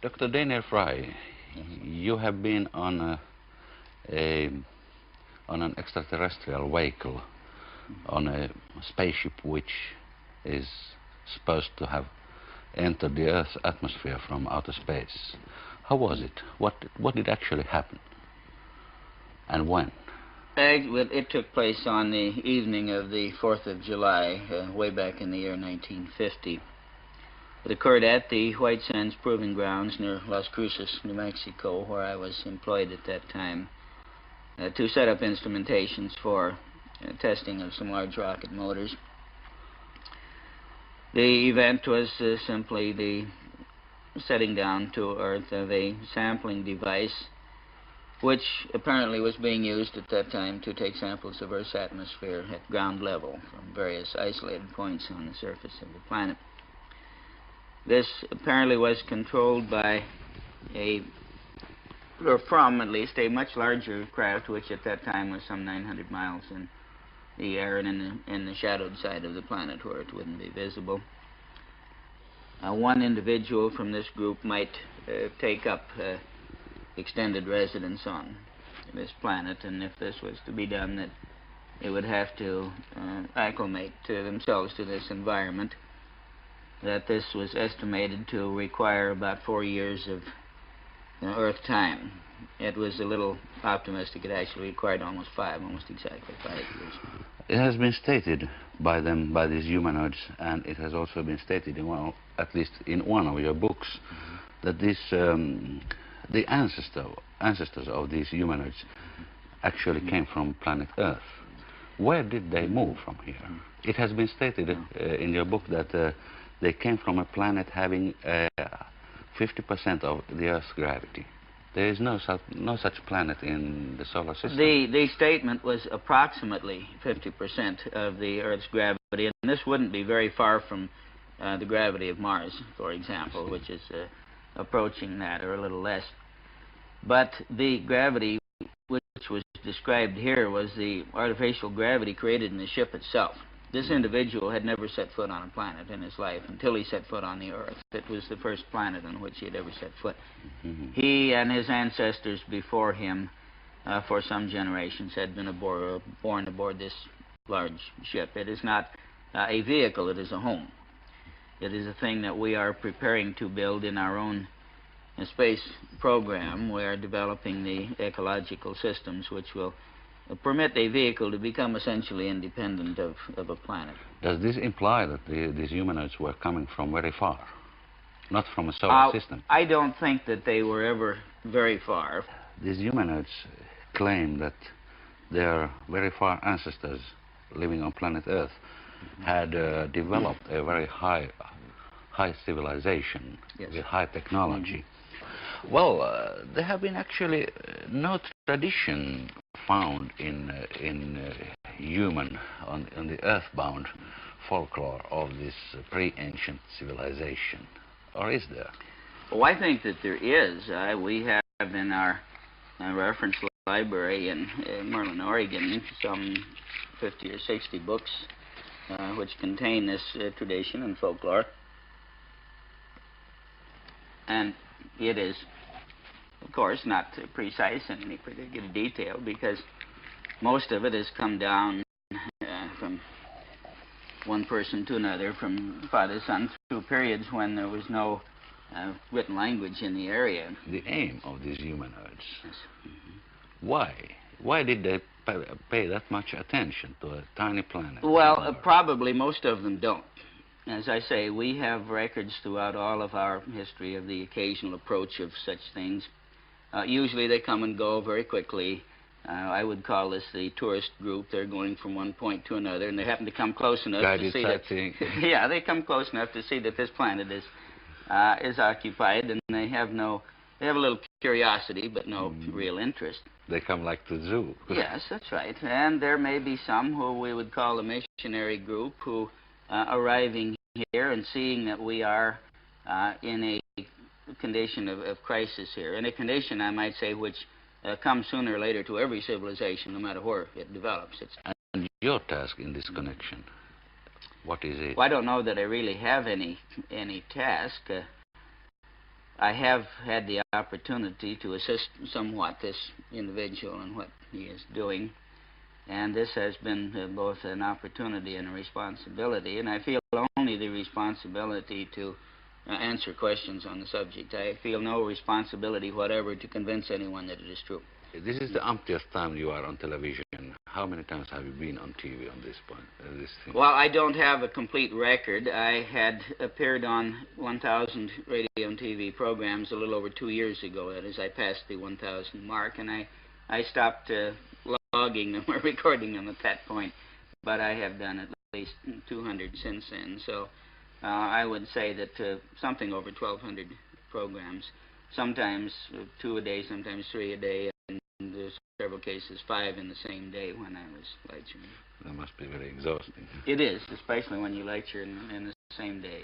Dr. Daniel Fry, you have been on a on an extraterrestrial vehicle, on a spaceship which is supposed to have entered the Earth's atmosphere from outer space. How was it? What did actually happen? And when? Well, it took place on the evening of the 4th of July, way back in the year 1950. It occurred at the White Sands Proving Grounds near Las Cruces, New Mexico, where I was employed at that time to set up instrumentations for testing of some large rocket motors. The event was simply the setting down to Earth of a sampling device which apparently was being used at that time to take samples of Earth's atmosphere at ground level from various isolated points on the surface of the planet. This apparently was controlled by from at least a much larger craft, which at that time was some 900 miles in the air and in the shadowed side of the planet where it wouldn't be visible. One individual from this group might take up extended residence on this planet, and if this was to be done, that they would have to acclimate themselves to this environment, that this was estimated to require about 4 years of Earth time. It was a little optimistic. It actually required almost exactly 5 years. It has been stated by them, by these humanoids, and it has also been stated in at least in one of your books, that this the ancestors of these humanoids actually came from planet Earth. Where did they move from here? It has been stated in your book that they came from a planet having 50% of the Earth's gravity. There is no such planet in the solar system. The statement was approximately 50% of the Earth's gravity, and this wouldn't be very far from the gravity of Mars, for example, which is approaching that, or a little less. But the gravity which was described here was the artificial gravity created in the ship itself. This individual had never set foot on a planet in his life until he set foot on the Earth. It was the first planet on which he had ever set foot. He and his ancestors before him, for some generations, had been born aboard this large ship. It is not a vehicle, it is a home. It is a thing that we are preparing to build in our own space program. We are developing the ecological systems which will permit a vehicle to become essentially independent of a planet. Does this imply that these humanoids were coming from very far, not from a solar system? I don't think that they were ever very far. These humanoids claim that their very far ancestors living on planet Earth had developed a very high civilization, with high technology. Well, there have been actually no tradition found in human, on the earthbound folklore of this pre-ancient civilization, or is there? Well, I think that there is. We have in our reference library in Merlin, Oregon, some 50 or 60 books which contain this tradition and folklore. And it is, of course, not precise in any particular detail, because most of it has come down from one person to another, from father to son, through periods when there was no written language in the area. The aim of these humanoids. Yes. Why? Why did they pay that much attention to a tiny planet? Well, probably most of them don't. As I say, we have records throughout all of our history of the occasional approach of such things. Usually they come and go very quickly. I would call this the tourist group. They're going from one point to another, and they happen to come close enough to see that. Yeah, they come close enough to see that this planet is occupied, and they have a little curiosity, but no real interest. They come like to the zoo. Yes, that's right. And there may be some who we would call a missionary group who, arriving here and seeing that we are in a condition of crisis here, in a condition, I might say, which comes sooner or later to every civilization, no matter where it develops. And your task in this connection, what is it? Well, I don't know that I really have any task. I have had the opportunity to assist somewhat this individual in what he is doing, and this has been both an opportunity and a responsibility, and I feel only the responsibility to answer questions on the subject. I feel no responsibility whatever to convince anyone that it is true. This is the umpteenth time you are on television. How many times have you been on TV on this point? This thing? Well, I don't have a complete record. I had appeared on 1,000 radio and TV programs a little over 2 years ago. That is, I passed the 1,000 mark, and I stopped logging them or recording them at that point. But I have done at least 200 since then. So I would say that something over 1,200 programs. Sometimes 2 a day, sometimes 3 a day. There's several cases 5 in the same day when I was lecturing. That must be very exhausting. It is, especially when you lecture in the same day.